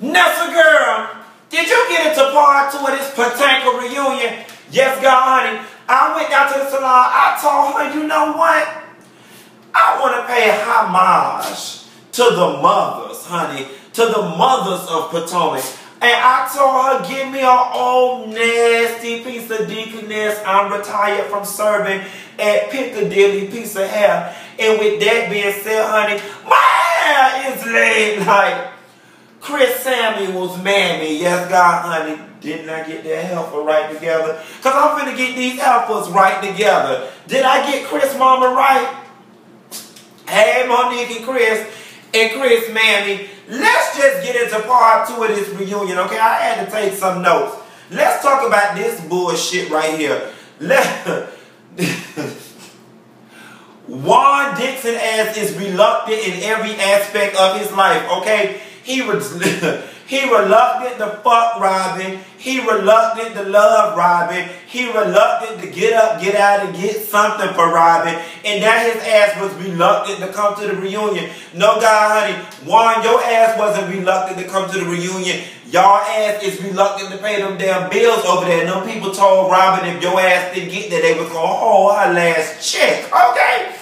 Nessa girl, did you get into part 2 of this Potomac reunion? Yes, God, honey. I went down to the salon. I told her, you know what? I want to pay homage to the mothers, honey. To the mothers of Potomac. And I told her, give me an old nasty piece of deaconess. I'm retired from serving at Piccadilly piece of hair. And with that being said, honey, my hair is laid like Chris Samuel's mammy. Yes, God, honey. Didn't I get that helper right together? Because I'm finna get these helpers right together. Did I get Chris mama right? Hey, Monique and Chris mammy. Let's just get into part 2 of this reunion, okay? I had to take some notes. Let's talk about this bullshit right here. Juan Dixon ass is reluctant in every aspect of his life, okay? He reluctant to fuck Robyn. He reluctant to love Robyn. He reluctant to get up, get out, and get something for Robyn. And that his ass was reluctant to come to the reunion. No, God, honey. Juan, your ass wasn't reluctant to come to the reunion. Y'all ass is reluctant to pay them damn bills over there. And them people told Robyn if your ass didn't get there, they was going to hold her last check. Okay?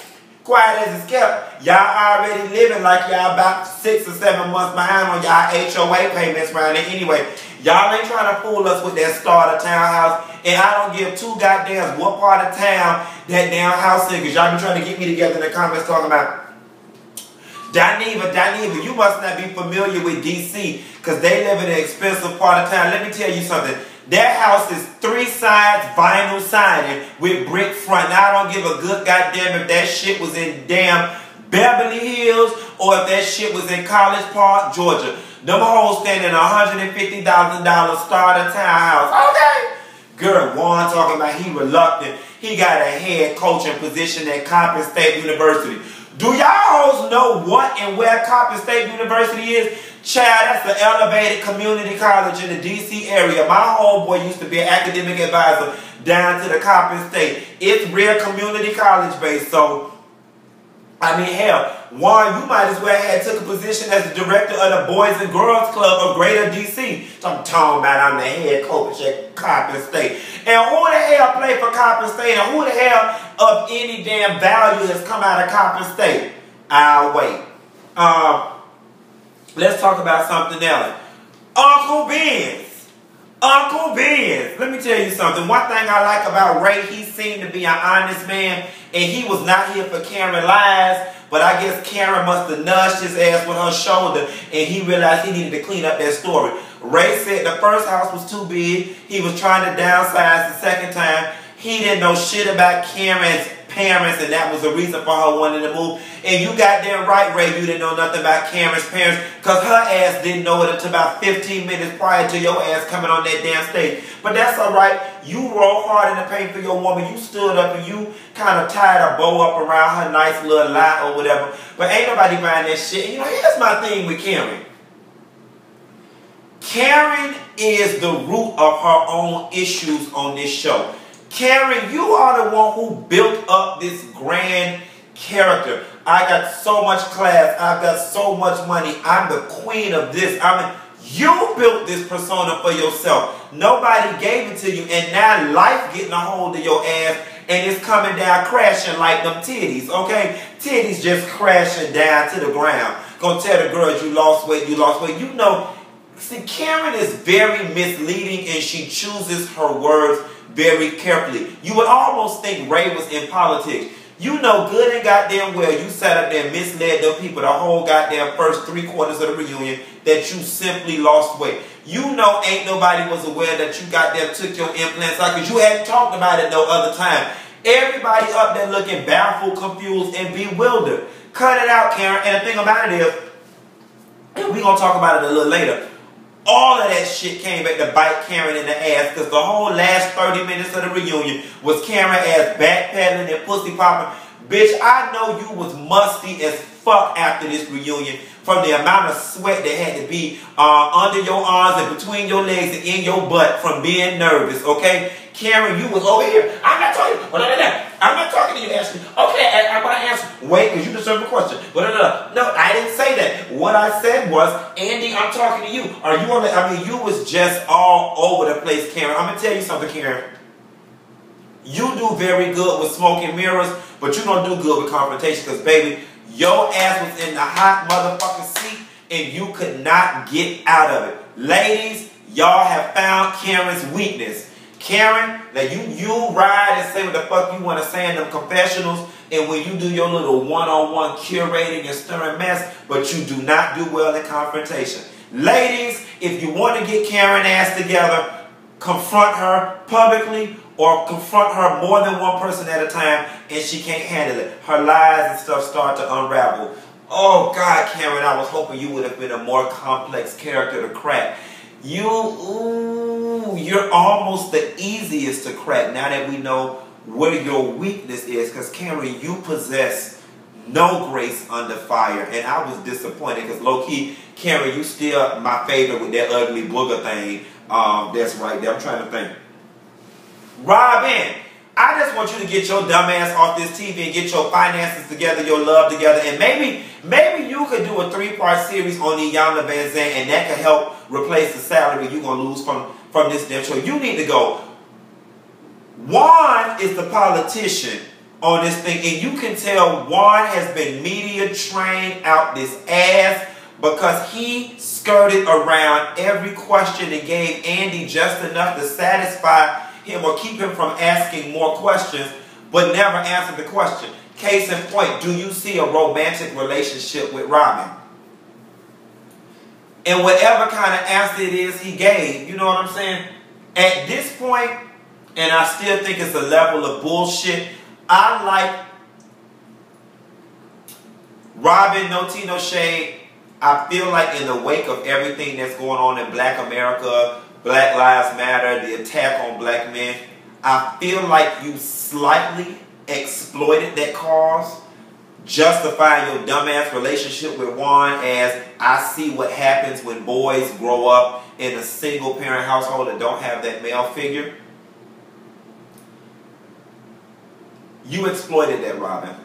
Quiet as it's kept. Y'all already living like y'all about 6 or 7 months behind on y'all HOA payments around there anyway. Y'all ain't trying to fool us with that starter townhouse. And I don't give two goddamns what part of town that damn house is. Because y'all been trying to get me together in the comments talking about Dineva, you must not be familiar with DC. Because they live in an expensive part of town. Let me tell you something. That house is 3 sides vinyl siding with brick front. Now, I don't give a good goddamn if that shit was in damn Beverly Hills or if that shit was in College Park, Georgia. Them hoes standing $150,000 starter townhouse. Okay. Girl, Juan talking about he reluctant. He got a head coaching position at Coppin State University. Do y'all hoes know what and where Coppin State University is? Child, that's the elevated community college in the D.C. area. My homeboy used to be an academic advisor down to the Coppin State. It's real community college based, so I mean, hell, Juan, you might as well have took a position as the director of the Boys and Girls Club of Greater D.C. So I'm talking about I'm the head coach at Coppin State. And who the hell played for Coppin State? And who the hell of any damn value has come out of Coppin State? I'll wait. Let's talk about something else. Uncle Benz. Uncle Benz. Let me tell you something. One thing I like about Ray, he seemed to be an honest man. And he was not here for Karen lies. But I guess Karen must have nudged his ass with her shoulder. And he realized he needed to clean up that story. Ray said the first house was too big. He was trying to downsize the second time. He didn't know shit about Karen's parents, and that was the reason for her wanting to move. And you goddamn right, Ray, you didn't know nothing about Karen's parents, because her ass didn't know it until about 15 minutes prior to your ass coming on that damn stage. But that's all right. You rolled hard in the paint for your woman. You stood up and you kind of tied a bow up around her nice little lie or whatever. But ain't nobody buying that shit. You know, here's my thing with Karen. Karen is the root of her own issues on this show. Karen, you are the one who built up this grand character. I got so much class. I've got so much money. I'm the queen of this. You built this persona for yourself. Nobody gave it to you. And now life getting a hold of your ass and it's coming down crashing like them titties, okay? Titties just crashing down to the ground. Gonna tell the girls you lost weight, you lost weight. You know, see, Karen is very misleading and she chooses her words very carefully. You would almost think Ray was in politics. You know good and goddamn well you sat up there and misled them people the whole goddamn first 3/4 of the reunion that you simply lost weight. You know ain't nobody was aware that you goddamn took your implants out because you hadn't talked about it no other time. Everybody up there looking baffled, confused, and bewildered. Cut it out, Karen. And the thing about it is, and we're going to talk about it a little later, all of that shit came back to bite Karen in the ass because the whole last 30 minutes of the reunion was Karen ass backpedaling and pussy popping. Bitch, I know you was musty as fuck after this reunion from the amount of sweat that had to be under your arms and between your legs and in your butt from being nervous, okay? Karen, you was over here. I'm not talking. I'm not talking to you, Ashley. Okay, I'm going to answer. Wait, because you deserve a question. No, I didn't say that. what I said was, Andy, I'm talking to you. Are you on the, I mean, you was just all over the place, Karen. I'm going to tell you something, Karen. You do very good with smoke and mirrors, but you don't do good with confrontation because, baby, your ass was in the hot motherfucking seat and you could not get out of it. Ladies, y'all have found Karen's weakness. Karen, that you ride and say what the fuck you want to say in them confessionals, and when you do your little one-on-one curating and stirring mess, but you do not do well in confrontation. Ladies, if you want to get Karen ass together, confront her publicly or confront her more than one person at a time, and she can't handle it. Her lies and stuff start to unravel. Oh, God, Karen, I was hoping you would have been a more complex character to crack. You're almost the easiest to crack now that we know where your weakness is. Because, Karen, you possess no grace under fire. And I was disappointed because, low-key, Karen, you still my favorite with that ugly booger thing. That's right there. I'm trying to think. Robyn, I just want you to get your dumb ass off this TV and get your finances together, your love together, and maybe you could do a 3-part series on Iyanla Vanzant, and that could help replace the salary you're gonna lose from this damn show. You need to go. Juan is the politician on this thing, and you can tell Juan has been media trained out this ass because he skirted around every question and gave Andy just enough to satisfy him or keep him from asking more questions, but never answered the question. Case in point, do you see a romantic relationship with Robyn? And whatever kind of answer it is he gave, you know what I'm saying? At this point, and I still think it's a level of bullshit, I like Robyn, no tea, no shade. I feel like in the wake of everything that's going on in Black America, Black Lives Matter, the attack on black men, I feel like you slightly exploited that cause, justifying your dumbass relationship with Juan as I see what happens when boys grow up in a single parent household and don't have that male figure. You exploited that, Robyn.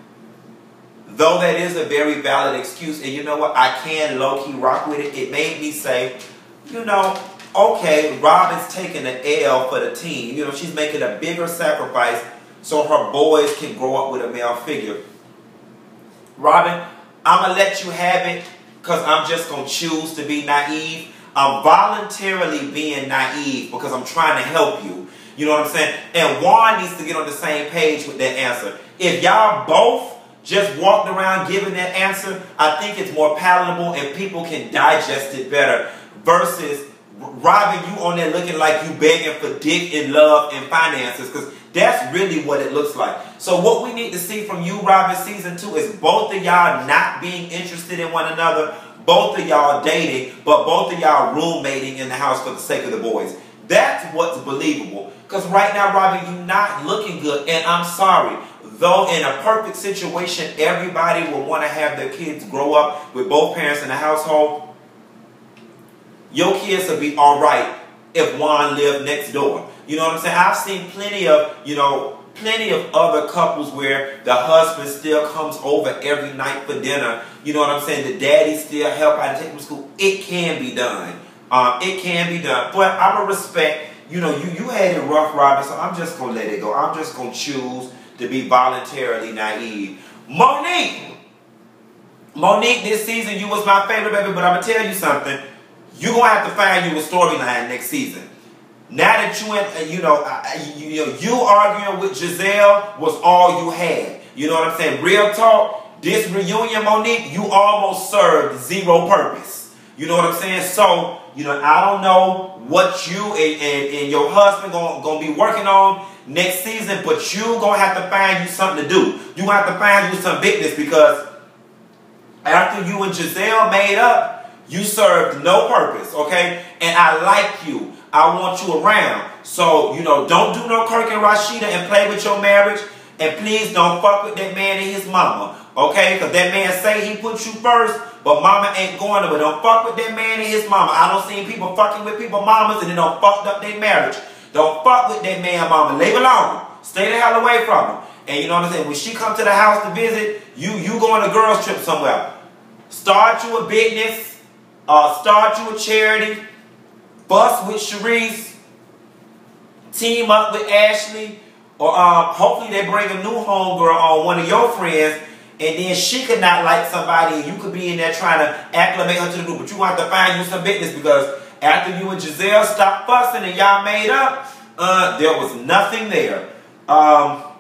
Though that is a very valid excuse, and you know what, I can low-key rock with it. It made me say, you know, okay, Robyn's taking the L for the team. You know, she's making a bigger sacrifice so her boys can grow up with a male figure. Robyn, I'm going to let you have it because I'm just going to choose to be naive. I'm voluntarily being naive because I'm trying to help you. You know what I'm saying? And Juan needs to get on the same page with that answer. If y'all both just walked around giving that answer, I think it's more palatable and people can digest it better versus Robyn, you on there looking like you begging for dick and love and finances, because that's really what it looks like. So what we need to see from you, Robyn, season 2 is both of y'all not being interested in one another, both of y'all dating, but both of y'all roommating in the house for the sake of the boys. That's what's believable. Because right now, Robyn, you're not looking good, and I'm sorry. Though in a perfect situation, everybody will want to have their kids grow up with both parents in the household. Your kids will be all right if Juan lived next door. You know what I'm saying? I've seen plenty of, plenty of other couples where the husband still comes over every night for dinner. You know what I'm saying? The daddy still help out and take them to school. It can be done. It can be done. But I'm going to respect, you had it rough, Robyn, so I'm just going to let it go. I'm just going to choose to be voluntarily naive. Monique, this season you was my favorite, baby, but I'm going to tell you something. You're going to have to find you a storyline next season. Now that you arguing with Gizelle was all you had. You know what I'm saying? Real talk, this reunion, Monique, you almost served zero purpose. You know what I'm saying? So, I don't know what you and your husband gonna be working on next season, but you gonna have to find you something to do. You gonna have to find you some business, because after you and Gizelle made up, you served no purpose, okay? And I like you. I want you around. So, don't do no Kirk and Rashida and play with your marriage. And please don't fuck with that man and his mama, okay? Because that man say he put you first, but mama ain't going to. But don't fuck with that man and his mama. I don't see people fucking with people mamas and then don't fuck up their marriage. Don't fuck with that man mama. Leave alone. Stay the hell away from him. And you know what I'm saying? When she come to the house to visit, you go on a girls trip somewhere. Start you a business. Start you a charity. Bust with Charrisse. Team up with Ashley. Or hopefully they bring a new homegirl on, one of your friends. And then she could not like somebody and you could be in there trying to acclimate her to the group. But you want to find you some business because after you and Gizelle stopped fussing and y'all made up, there was nothing there. Trying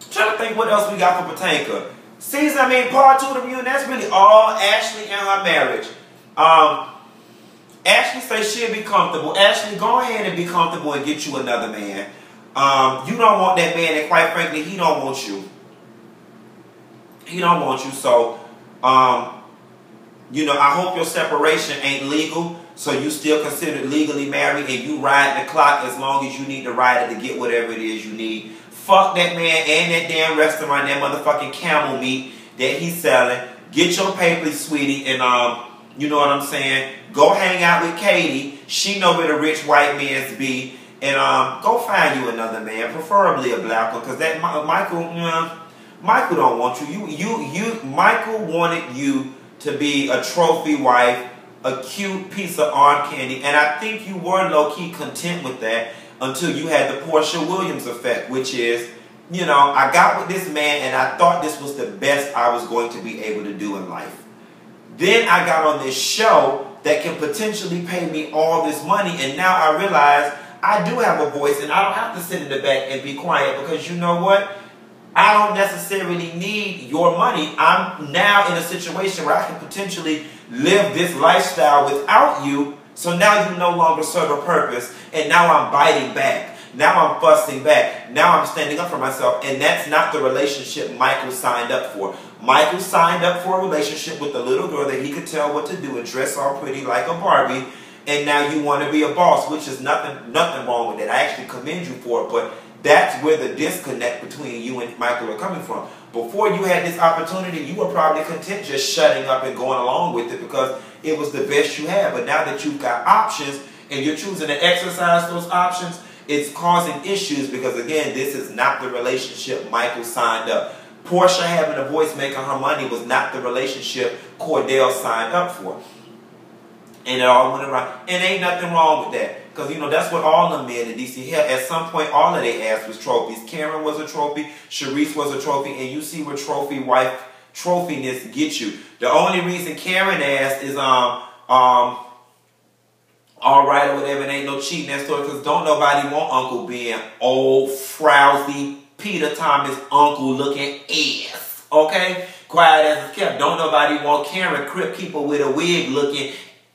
to think what else we got for Potomac. Part 2 of the reunion, that's really all Ashley and her marriage. Ashley says she'll be comfortable. Ashley, go ahead and be comfortable and get you another man. You don't want that man, and quite frankly, he don't want you. He don't want you, so, you know, I hope your separation ain't legal, so you still considered legally married, and you ride the clock as long as you need to ride it to get whatever it is you need. Fuck that man and that damn restaurant, that motherfucking camel meat that he's selling. Get your papers, sweetie, and, you know what I'm saying? Go hang out with Katie. She know where the rich white men's be, and, go find you another man, preferably a black one, because that Michael don't want you. Michael wanted you to be a trophy wife, a cute piece of arm candy, and I think you were low-key content with that until you had the Portia Williams effect, which is, you know, I got with this man and I thought this was the best I was going to be able to do in life. Then I got on this show that can potentially pay me all this money, and now I realize I do have a voice and I don't have to sit in the back and be quiet because you know what? I don't necessarily need your money. I'm now in a situation where I can potentially live this lifestyle without you. So now you no longer serve a purpose. And now I'm biting back. Now I'm fussing back. Now I'm standing up for myself. And that's not the relationship Michael signed up for. Michael signed up for a relationship with a little girl that he could tell what to do and dress all pretty like a Barbie. And now you want to be a boss, which is nothing wrong with it. I actually commend you for it. But that's where the disconnect between you and Michael are coming from. Before you had this opportunity, you were probably content just shutting up and going along with it because it was the best you had. But now that you've got options and you're choosing to exercise those options, it's causing issues because, again, this is not the relationship Michael signed up. Portia having a voice making her money was not the relationship Cordell signed up for. And it all went around. And ain't nothing wrong with that. Because, you know, that's what all the men in D.C. had. At some point, all of their ass was trophies. Karen was a trophy. Charrisse was a trophy. And you see where trophy wife trophiness gets you. The only reason Karen ass is, all right or whatever, and ain't no cheating that story. Because don't nobody want Uncle being old, frowsy, Peter Thomas uncle looking ass. Okay? Quiet as it's kept. Don't nobody want Karen Crypt Keeper with a wig looking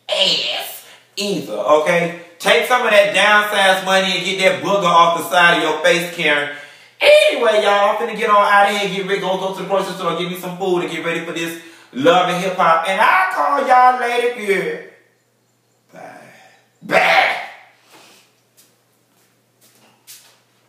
ass either. Okay? Take some of that downsized money and get that booger off the side of your face, Karen. Anyway, y'all, I'm finna get on out of here and get ready, go to the grocery store, get me some food and get ready for this love and hip hop. And I'll call y'all later, good. Bye. Bye.